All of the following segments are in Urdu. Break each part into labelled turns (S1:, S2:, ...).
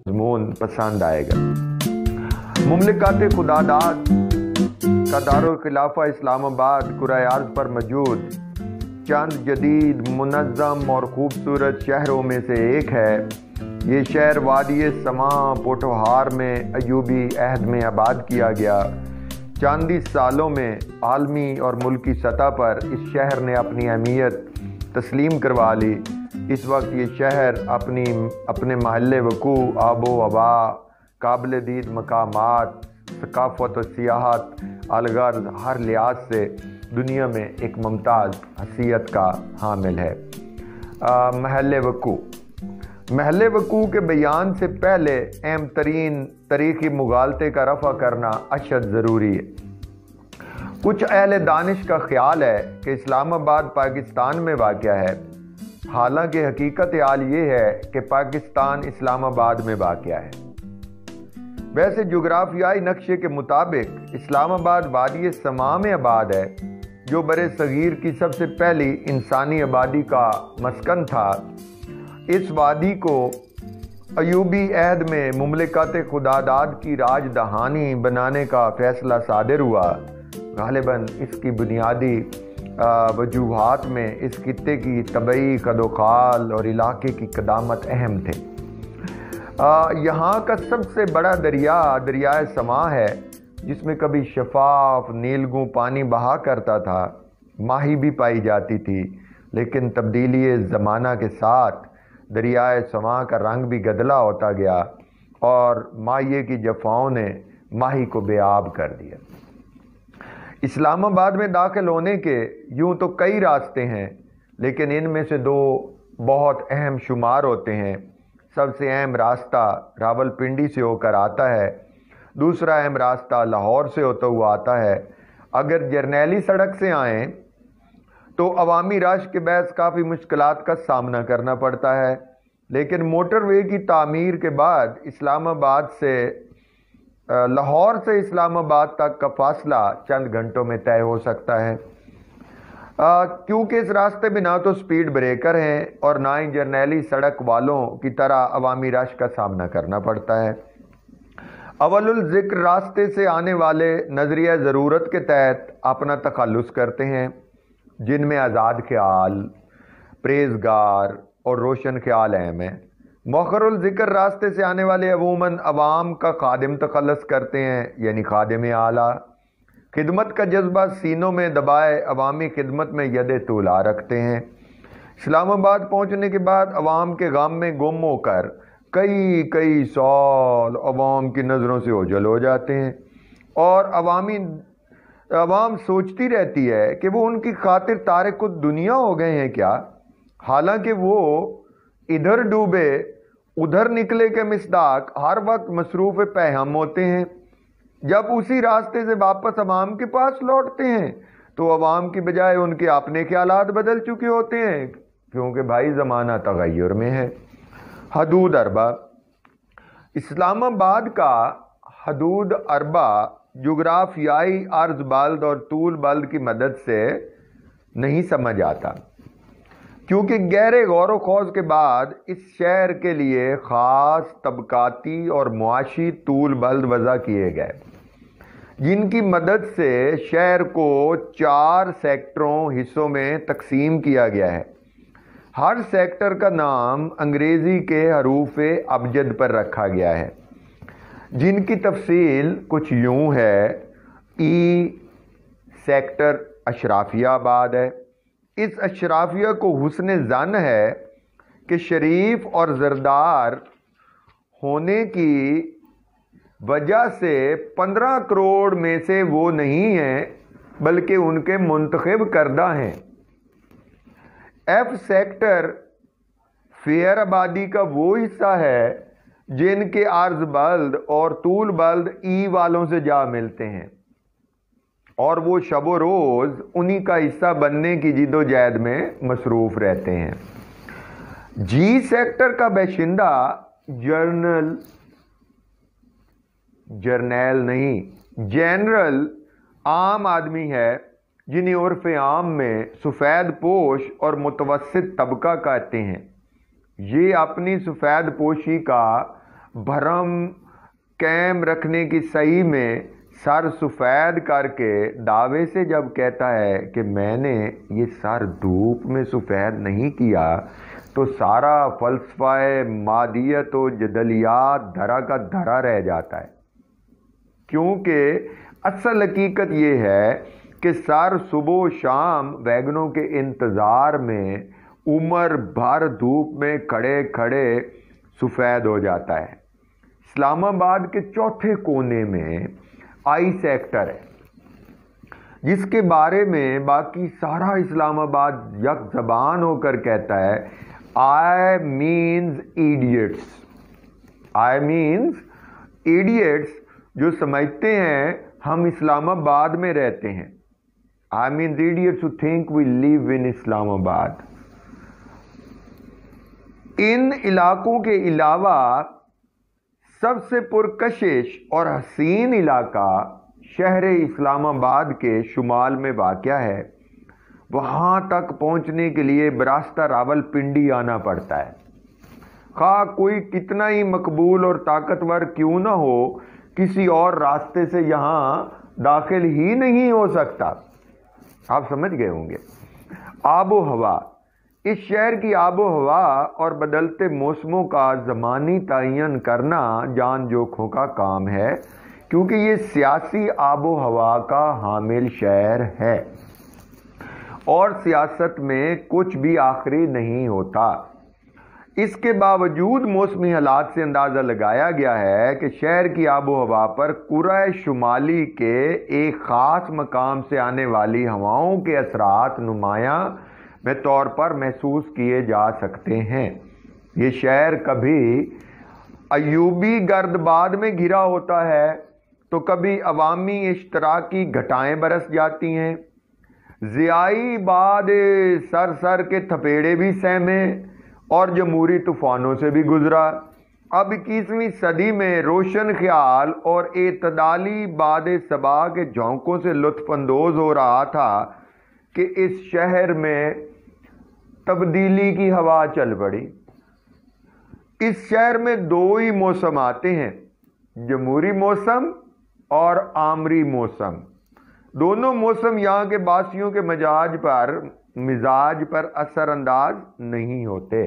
S1: مضمون پسند آئے گا۔ مملکت خداداد کا دارالخلافہ اسلام آباد کرۂ ارض پر موجود چند جدید، منظم اور خوبصورت شہروں میں سے ایک ہے۔ یہ شہر وادی سماں پوٹوہار میں ایوبی عہد میں آباد کیا گیا۔ چند سالوں میں عالمی اور ملکی سطح پر اس شہر نے اپنی اہمیت تسلیم کروا لی۔ اس وقت یہ شہر اپنے محل وقوع، آب و ہوا، قابل دید مقامات، ثقافت و سیاحت، الغرض ہر لحاظ سے دنیا میں ایک ممتاز حیثیت کا حامل ہے۔ محل وقوع کے بیان سے پہلے اہم ترین تاریخی مغالطے کا رفع کرنا اشد ضروری ہے۔ کچھ اہل دانش کا خیال ہے کہ اسلام آباد پاکستان میں واقع ہے، حالانکہ حقیقت حال یہ ہے کہ پاکستان اسلام آباد میں واقع ہے۔ ویسے جغرافیائی نقشے کے مطابق اسلام آباد وادی سماں میں آباد ہے، جو برِ صغیر کی سب سے پہلی انسانی آبادی کا مسکن تھا۔ اس وادی کو ایوبی عہد میں مملکت خداداد کی راجدھانی بنانے کا فیصلہ صادر ہوا۔ غالباً اس کی بنیادی وجوہات میں اس خطے کی طبعی قد و خال اور علاقے کی قدامت اہم تھے۔ یہاں کا سب سے بڑا دریائے سماں ہے، جس میں کبھی شفاف نیلگوں پانی بہا کرتا تھا، ماہی بھی پائی جاتی تھی، لیکن تبدیلی زمانہ کے ساتھ دریائے سماں کا رنگ بھی گدلا ہوتا گیا اور مائع کی جفاؤں نے ماہی کو بے آب کر دیا۔ اسلام آباد میں داخل ہونے کے یوں تو کئی راستے ہیں، لیکن ان میں سے دو بہت اہم شمار ہوتے ہیں۔ سب سے اہم راستہ راولپنڈی سے ہو کر آتا ہے، دوسرا اہم راستہ لاہور سے ہوتا ہوا آتا ہے۔ اگر جرنیلی سڑک سے آئیں تو عوامی رش کے باعث کافی مشکلات کا سامنا کرنا پڑتا ہے، لیکن موٹر وے کی تعمیر کے بعد لاہور سے اسلام آباد تک کا فاصلہ چند گھنٹوں میں طے ہو سکتا ہے۔ کیونکہ اس راستے میں نہ تو سپیڈ بریکر ہیں اور نہ ہی جرنیلی سڑک والوں کی طرح عوامی رش کا سامنا کرنا پڑتا ہے۔ اول الذکر راستے سے آنے والے نظریہ ضرورت کے تحت اپنا تخلص کرتے ہیں، جن میں آزاد خیال، پرہیزگار اور روشن خیال اہم ہیں۔ مؤخر الذکر راستے سے آنے والے عموماً عوام کا خادم تخلص کرتے ہیں، یعنی خادم اعلیٰ۔ خدمت کا جذبہ سینوں میں دبائے عوامی خدمت میں ید طولا رکھتے ہیں۔ اسلام آباد پہنچنے کے بعد عوام کے غم میں گم ہو کر کئی سال عوام کی نظروں سے اوجھل ہو جاتے ہیں، اور عوام سوچتی رہتی ہے کہ وہ ان کی خاطر تارک الدنیا ہو گئے ہیں کیا، حالانکہ وہ ادھر ڈوبے ادھر نکلے کے مصداق ہر وقت مصروف پیہم ہوتے ہیں۔ جب اسی راستے سے واپس عوام کے پاس لوٹتے ہیں تو عوام کی بجائے ان کے اپنے خیالات بدل چکے ہوتے ہیں، کیونکہ بھائی زمانہ تغیر میں ہے۔ حدود اربہ۔ اسلام آباد کا حدود اربہ جغرافیائی عرض بلد اور طول بلد کی مدد سے نہیں سمجھ آتا، کیونکہ گہرے غور و خوض کے بعد اس شہر کے لیے خاص طبقاتی اور معاشی طول بلد وضع کیے گئے، جن کی مدد سے شہر کو 4 سیکٹروں حصوں میں تقسیم کیا گیا ہے۔ ہر سیکٹر کا نام انگریزی کے حروف ابجد پر رکھا گیا ہے، جن کی تفصیل کچھ یوں ہے۔ ای سیکٹر اشرافیہ آباد ہے۔ اس اشرافیہ کو حسن ظن ہے کہ شریف اور زردار ہونے کی وجہ سے 15 کروڑ میں سے وہ نہیں ہیں، بلکہ ان کے منتخب کردہ ہیں۔ ایف سیکٹر فیئر آبادی کا وہ حصہ ہے جن کے عرض بلد اور طول بلد ای والوں سے جا ملتے ہیں، اور وہ شب و روز انہی کا حصہ بننے کی جد و جہد میں مصروف رہتے ہیں۔ جی سیکٹر کا باشندہ جنرل عام آدمی ہے جنہیں عرف عام میں سفید پوش اور متوسط طبقہ کہتے ہیں، یہ اپنی سفید پوشی کا بھرم قائم رکھنے کی صحیح میں سر سفید کر کے دعوے سے جب کہتا ہے کہ میں نے یہ سر دھوپ میں سفید نہیں کیا، تو سارا فلسفہ مادیت و جدلیات دھرا کا دھرا رہ جاتا ہے، کیونکہ اصل حقیقت یہ ہے کہ سر صبح و شام ویگنوں کے انتظار میں عمر بھر دھوپ میں کھڑے کھڑے سفید ہو جاتا ہے۔ اسلام آباد کے چوتھے کونے میں آئی سیکٹر ہے، جس کے بارے میں باقی سارا اسلام آباد یک زبان ہو کر کہتا ہے I means idiots, I means idiots, جو سمجھتے ہیں ہم اسلام آباد میں رہتے ہیں۔ I means idiots who think we live in Islamabad. ان علاقوں کے علاوہ سب سے پرکشش اور حسین علاقہ شہر اسلام آباد کے شمال میں واقع ہے۔ وہاں تک پہنچنے کے لیے براستہ راولپنڈی آنا پڑتا ہے، خواہ کوئی کتنا ہی مقبول اور طاقتور کیوں نہ ہو، کسی اور راستے سے یہاں داخل ہی نہیں ہو سکتا۔ آپ سمجھ گئے ہوں گے۔ آب و ہوا، اس شہر کی آب و ہوا اور بدلتے موسموں کا زمانی تعین کرنا جان جوکھوں کا کام ہے، کیونکہ یہ سیاسی آب و ہوا کا حامل شہر ہے اور سیاست میں کچھ بھی آخری نہیں ہوتا۔ اس کے باوجود موسمی حالات سے اندازہ لگایا گیا ہے کہ شہر کی آب و ہوا پر قرۂ شمالی کے ایک خاص مقام سے آنے والی ہواؤں کے اثرات نمایاں میں طور پر محسوس کیے جا سکتے ہیں۔ یہ شہر کبھی ایوبی گرد باد میں گھرا ہوتا ہے تو کبھی عوامی اشتراکی گھٹائیں برس جاتی ہیں، ضیائی باد سر سر کے تھپیڑے بھی سہمے اور جمہوری طوفانوں سے بھی گزرا۔ اب 21ویں صدی میں روشن خیال اور اعتدالی باد صبا کے جھونکوں سے لطف اندوز ہو رہا تھا کہ اس شہر میں تبدیلی کی ہوا چل پڑی۔ اس شہر میں دو ہی موسم آتے ہیں، جمہوری موسم اور آمری موسم۔ دونوں موسم یہاں کے باسیوں کے مزاج پر اثر انداز نہیں ہوتے،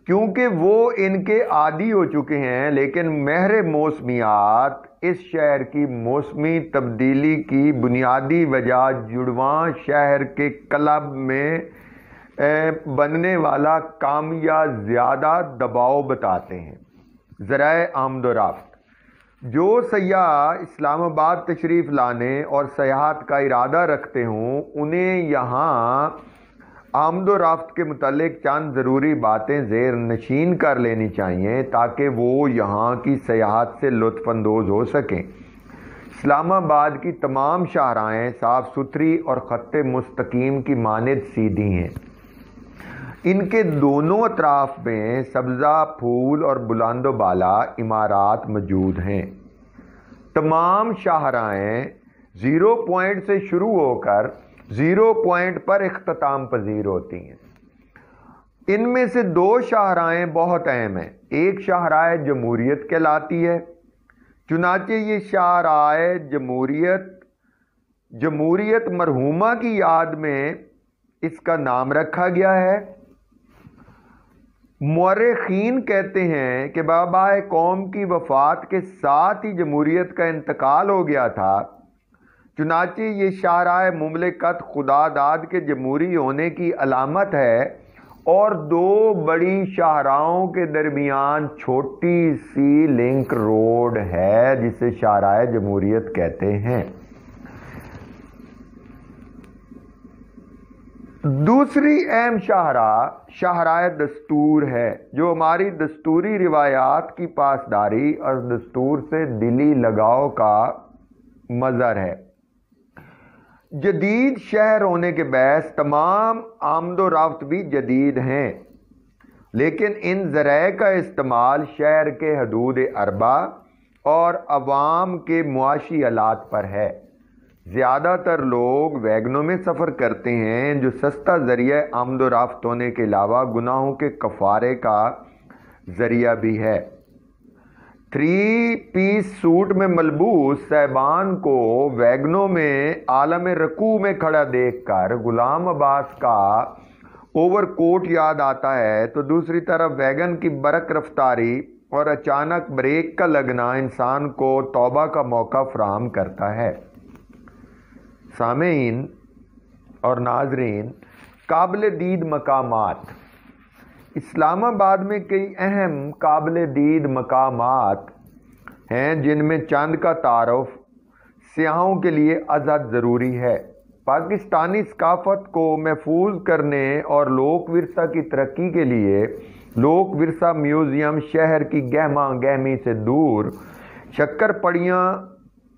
S1: کیونکہ وہ ان کے عادی ہو چکے ہیں، لیکن مہر موسمیات اس شہر کی موسمی تبدیلی کی بنیادی وجہ جڑواں شہر کے کلب میں بننے والا کام یا زیادہ دباؤ بتاتے ہیں۔ ذرائع آمد و رفت، جو سیاح اسلام آباد تشریف لانے اور سیاحت کا ارادہ رکھتے ہوں، انہیں یہاں آمد و رفت کے متعلق چند ضروری باتیں زیر نشین کر لینی چاہیے تاکہ وہ یہاں کی سیاحت سے لطف اندوز ہو سکیں۔ اسلام آباد کی تمام شاہراہیں صاف ستھری اور خط مستقیم کی مانند سیدھی ہیں۔ ان کے دونوں اطراف میں سبزہ پھول اور بلند و بالا عمارات موجود ہیں۔ تمام شاہراہیں 0 پوائنٹ سے شروع ہو کر 0 پوائنٹ پر اختتام پذیر ہوتی ہیں۔ ان میں سے 2 شاہراہیں بہت اہم ہیں۔ ایک شاہراہ جمہوریت کہلاتی ہے، چنانچہ یہ شاہراہ جمہوریت مرحومہ کی یاد میں اس کا نام رکھا گیا ہے۔ مورخین کہتے ہیں کہ بابا قوم کی وفات کے ساتھ ہی جمہوریت کا انتقال ہو گیا تھا، چنانچہ یہ شاہراہ مملکت خدا داد کے جمہوری ہونے کی علامت ہے، اور 2 بڑی شاہراہوں کے درمیان چھوٹی سی لنک روڈ ہے جسے شاہراہ جمہوریت کہتے ہیں۔ دوسری اہم شاہراہ دستور ہے، جو ہماری دستوری روایات کی پاسداری اور دستور سے دلی لگاؤ کا مظہر ہے۔ جدید شہر ہونے کے باعث تمام آمد و رفت بھی جدید ہیں، لیکن ان ذرائع کا استعمال شہر کے حدود اربع اور عوام کے معاشی حالات پر ہے۔ زیادہ تر لوگ ویگنوں میں سفر کرتے ہیں جو سستا ذریعہ آمد و رفت ہونے کے علاوہ گناہوں کے کفارے کا ذریعہ بھی ہے۔ 3 پیس سوٹ میں ملبوس صاحبان کو ویگنوں میں عالم رکوع میں کھڑا دیکھ کر غلام عباس کا اوور کوٹ یاد آتا ہے، تو دوسری طرف ویگن کی برق رفتاری اور اچانک بریک کا لگنا انسان کو توبہ کا موقع فراہم کرتا ہے۔ سامعین اور ناظرین، قابل دید مقامات۔ اسلام آباد میں کئی اہم قابل دید مقامات ہیں جن میں چند کا تعارف سیاحوں کے لیے ازحد ضروری ہے۔ پاکستانی ثقافت کو محفوظ کرنے اور لوک ورثہ کی ترقی کے لیے لوک ورثہ میوزیم شہر کی گہما گہمی سے دور شکر پڑیاں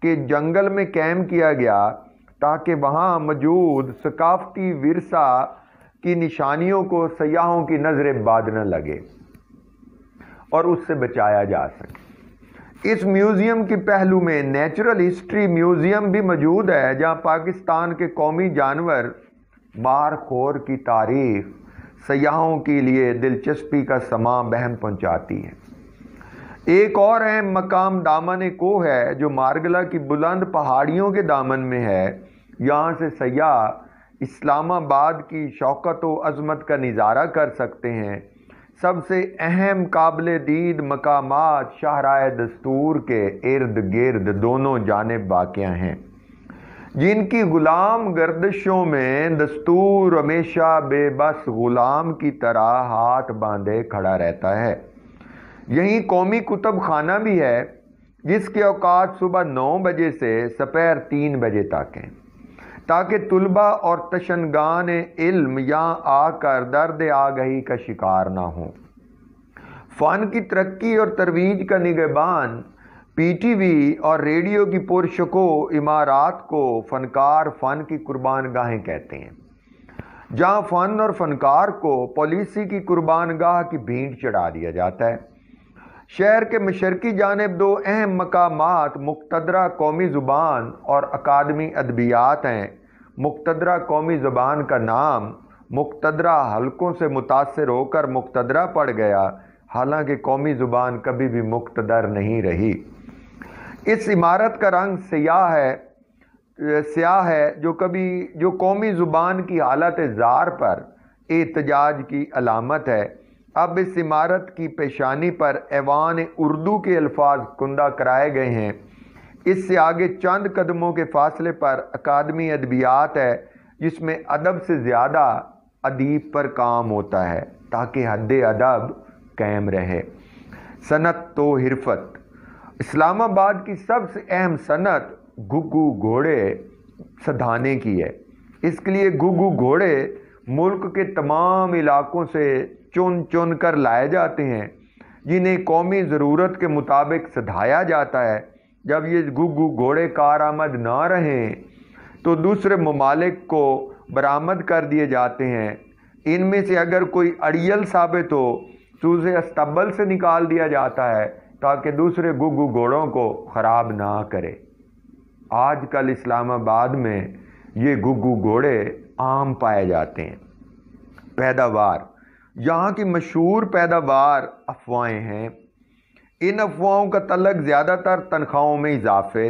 S1: کے جنگل میں قائم کیا گیا تاکہ وہاں موجود ثقافتی ورثہ کی نشانیوں کو سیاحوں کی نظر بد نہ لگے اور اس سے بچایا جا سکے۔ اس میوزیم کی پہلو میں نیچرل ہسٹری میوزیم بھی موجود ہے، جہاں پاکستان کے قومی جانور مار خور کی تاریخ سیاحوں کے لیے دلچسپی کا سماں بہم پہنچاتی ہے۔ ایک اور اہم مقام دامن کوہ ہے جو مارگلہ کی بلند پہاڑیوں کے دامن میں ہے۔ یہاں سے سیاح اسلام آباد کی شوکت و عظمت کا نظارہ کر سکتے ہیں۔ سب سے اہم قابل دید مقامات شاہراہ دستور کے ارد گرد دونوں جانب واقع ہیں، جن کی غلام گردشوں میں دستور ہمیشہ بے بس غلام کی طرح ہاتھ باندھے کھڑا رہتا ہے۔ یہیں قومی کتب خانہ بھی ہے، جس کے اوقات صبح 9 بجے سے سپہر 3 بجے تک ہیں، تاکہ طلباء اور تشنگان علم یہاں آ کر درد آگہی کا شکار نہ ہوں۔ فن کی ترقی اور ترویج کا نگہبان پی ٹی وی اور ریڈیو کی پرشکو عمارات کو فنکار فن کی قربان گاہیں کہتے ہیں، جہاں فن اور فنکار کو پالیسی کی قربان گاہ کی بھینٹ چڑھا دیا جاتا ہے۔ شہر کے مشرقی جانب 2 اہم مقامات مقتدرہ قومی زبان اور اکادمی ادبیات ہیں۔ مقتدرہ قومی زبان کا نام مقتدرہ حلقوں سے متاثر ہو کر مقتدرہ پڑ گیا، حالانکہ قومی زبان کبھی بھی مقتدر نہیں رہی۔ اس عمارت کا رنگ سیاہ ہے جو قومی زبان کی حالت زار پر احتجاج کی علامت ہے۔ اب اس عمارت کی پیشانی پر ایوان اردو کے الفاظ کندہ کرائے گئے ہیں۔ اس سے آگے چند قدموں کے فاصلے پر اکادمی ادبیات ہے، جس میں ادب سے زیادہ ادیب پر کام ہوتا ہے تاکہ حد ادب قائم رہے۔ صنعت تو حرفت۔ اسلام آباد کی سب سے اہم صنعت گھگو گھوڑے سدھانے کی ہے۔ اس کے لیے گھگو گھوڑے ملک کے تمام علاقوں سے چن چن کر لائے جاتے ہیں، جنہیں قومی ضرورت کے مطابق سدھایا جاتا ہے۔ جب یہ گھگو گھوڑے کارآمد نہ رہیں تو دوسرے ممالک کو برآمد کر دیے جاتے ہیں۔ ان میں سے اگر کوئی اڑیل ثابت ہو تو اسے استبل سے نکال دیا جاتا ہے تاکہ دوسرے گھگو گھوڑوں کو خراب نہ کرے۔ آج کل اسلام آباد میں یہ گھگو گھوڑے عام پائے جاتے ہیں۔ پیداوار۔ یہاں کی مشہور پیداوار افواہیں ہیں۔ ان افواہوں کا تعلق زیادہ تر تنخواہوں میں اضافے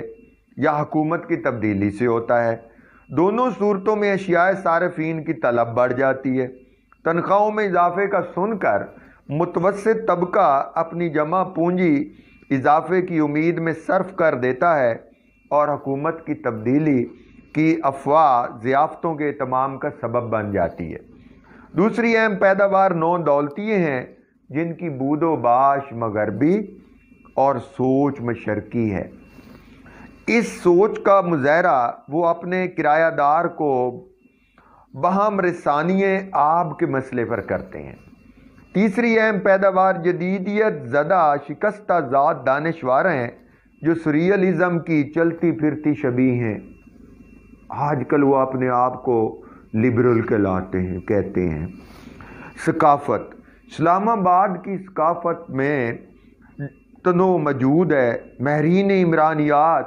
S1: یا حکومت کی تبدیلی سے ہوتا ہے۔ دونوں صورتوں میں اشیاء صارفین کی طلب بڑھ جاتی ہے۔ تنخواہوں میں اضافے کا سن کر متوسط طبقہ اپنی جمع پونجی اضافے کی امید میں صرف کر دیتا ہے، اور حکومت کی تبدیلی کی افواہ ضیافتوں کے اہتمام کا سبب بن جاتی ہے۔ دوسری اہم پیداوار نو دولتیے ہیں، جن کی بود و باش مغربی اور سوچ مشرقی ہے۔ اس سوچ کا مظاہرہ وہ اپنے کرایہ دار کو بہم رسانی آب کے مسئلے پر کرتے ہیں۔ تیسری اہم پیداوار جدیدیت زدہ شکستہ ذات دانشور ہیں، جو سریلزم کی چلتی پھرتی شبیہ ہیں۔ آج کل وہ اپنے آپ کو لبرل کہتے ہیں۔ ثقافت۔ اسلام آباد کی ثقافت میں تنوع موجود ہے۔ ماہرین عمرانیات